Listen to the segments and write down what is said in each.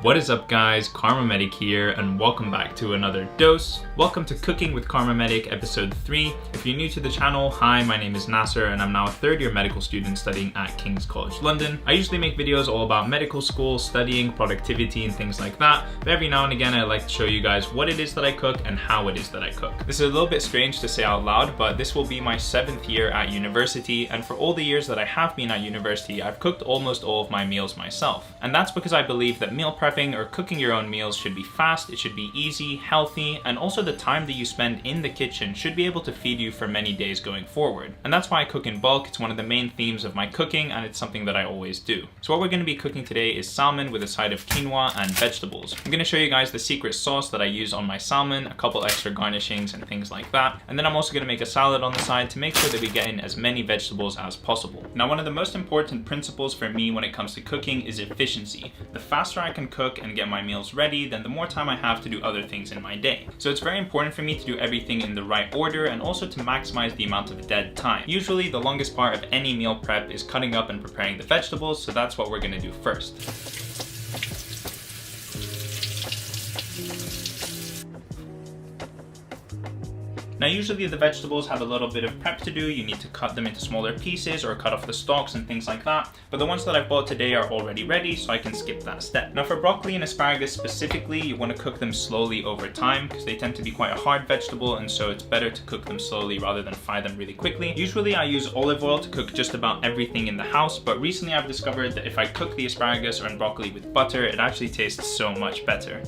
What is up guys, KharmaMedic here and welcome back to another dose. Welcome to Cooking with KharmaMedic episode 3. If you're new to the channel, hi, my name is Nasser and I'm now a third year medical student studying at King's College London. I usually make videos all about medical school, studying, productivity and things like that, but every now and again I like to show you guys what it is that I cook and how it is that I cook. This is a little bit strange to say out loud, but this will be my 7th year at university, and for all the years that I have been at university, I've cooked almost all of my meals myself. And that's because I believe that meal prepping or cooking your own meals should be fast, it should be easy, healthy, and also the time that you spend in the kitchen should be able to feed you for many days going forward. And that's why I cook in bulk. It's one of the main themes of my cooking and it's something that I always do. So what we're going to be cooking today is salmon with a side of quinoa and vegetables. I'm going to show you guys the secret sauce that I use on my salmon, a couple extra garnishings and things like that. And then I'm also going to make a salad on the side to make sure that we get in as many vegetables as possible. Now, one of the most important principles for me when it comes to cooking is efficiency. The faster I can cook and get my meals ready, then the more time I have to do other things in my day. So it's very important for me to do everything in the right order and also to maximize the amount of dead time. Usually the longest part of any meal prep is cutting up and preparing the vegetables, so that's what we're going to do first. Now usually the vegetables have a little bit of prep to do. You need to cut them into smaller pieces or cut off the stalks and things like that. But the ones that I've bought today are already ready, so I can skip that step. Now for broccoli and asparagus specifically, you want to cook them slowly over time because they tend to be quite a hard vegetable, and so it's better to cook them slowly rather than fry them really quickly. Usually I use olive oil to cook just about everything in the house, but recently I've discovered that if I cook the asparagus or broccoli with butter, it actually tastes so much better.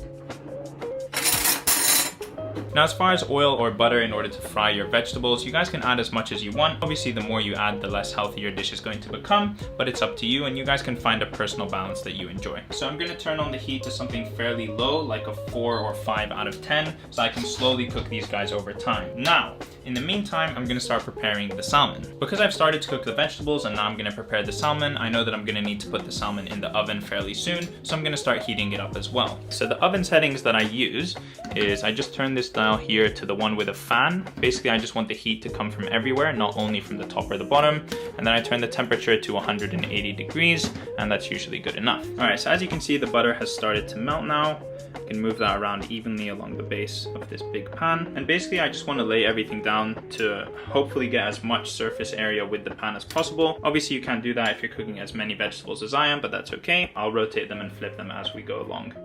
Now as far as oil or butter in order to fry your vegetables, you guys can add as much as you want. Obviously the more you add, the less healthy your dish is going to become, but it's up to you and you guys can find a personal balance that you enjoy. So I'm going to turn on the heat to something fairly low, like a 4 or 5 out of 10, so I can slowly cook these guys over time. Now, in the meantime, I'm going to start preparing the salmon. Because I've started to cook the vegetables and now I'm going to prepare the salmon, I know that I'm going to need to put the salmon in the oven fairly soon, so I'm going to start heating it up as well. So the oven settings that I use is I just turn this dial here to the one with a fan. Basically, I just want the heat to come from everywhere, not only from the top or the bottom. And then I turn the temperature to 180 degrees, and that's usually good enough. All right, so as you can see, the butter has started to melt now. I can move that around evenly along the base of this big pan. And basically, I just want to lay everything down to hopefully get as much surface area with the pan as possible. Obviously, you can't do that if you're cooking as many vegetables as I am, but that's okay. I'll rotate them and flip them as we go along.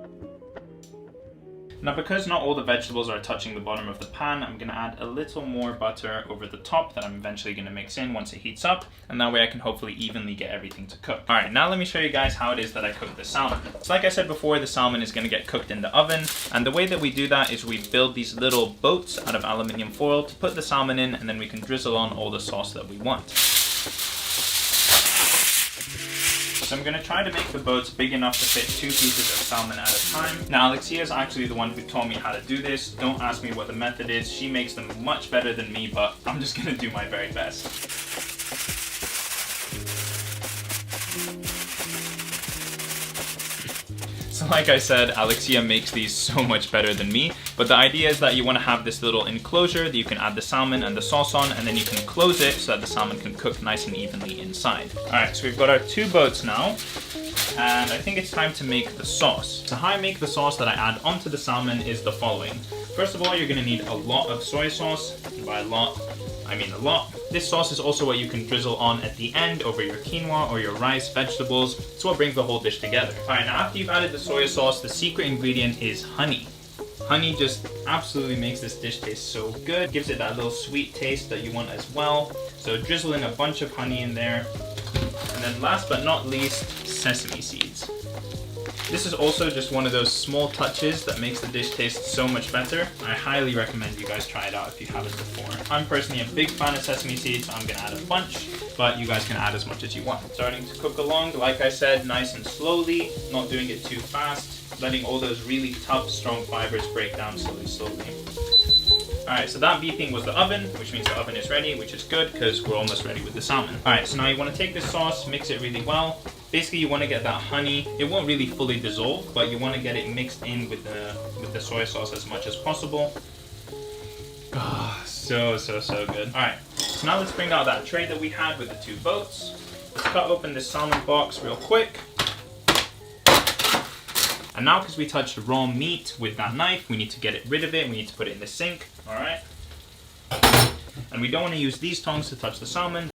Now because not all the vegetables are touching the bottom of the pan, I'm going to add a little more butter over the top that I'm eventually going to mix in once it heats up, and that way I can hopefully evenly get everything to cook. Alright, now let me show you guys how it is that I cook the salmon. So like I said before, the salmon is going to get cooked in the oven, and the way that we do that is we build these little boats out of aluminium foil to put the salmon in, and then we can drizzle on all the sauce that we want. So I'm going to try to make the boats big enough to fit 2 pieces of salmon at a time. Now Alexia is actually the one who taught me how to do this. Don't ask me what the method is. She makes them much better than me, but I'm just going to do my very best. So like I said, Alexia makes these so much better than me, but the idea is that you want to have this little enclosure that you can add the salmon and the sauce on, and then you can close it so that the salmon can cook nice and evenly inside. Alright, so we've got our 2 boats now, and I think it's time to make the sauce. So how I make the sauce that I add onto the salmon is the following. First of all, you're going to need a lot of soy sauce. And by a lot, I mean a lot. This sauce is also what you can drizzle on at the end over your quinoa or your rice, vegetables. It's what brings the whole dish together. Alright, now after you've added the soy sauce, the secret ingredient is honey. Honey just absolutely makes this dish taste so good. Gives it that little sweet taste that you want as well. So drizzle in a bunch of honey in there. And then last but not least, sesame seeds. This is also just one of those small touches that makes the dish taste so much better. I highly recommend you guys try it out if you haven't before. I'm personally a big fan of sesame seeds, so I'm gonna add a bunch, but you guys can add as much as you want. Starting to cook along, like I said, nice and slowly, not doing it too fast, letting all those really tough, strong fibers break down slowly. Alright, so that beeping was the oven, which means the oven is ready, which is good because we're almost ready with the salmon. Alright, so now you want to take this sauce, mix it really well. Basically, you want to get that honey. It won't really fully dissolve, but you want to get it mixed in with the soy sauce as much as possible. Ah, so good. Alright, so now let's bring out that tray that we had with the 2 boats. Let's cut open this salmon box real quick. And now, because we touched raw meat with that knife, we need to get rid of it. We need to put it in the sink, all right? And we don't want to use these tongs to touch the salmon.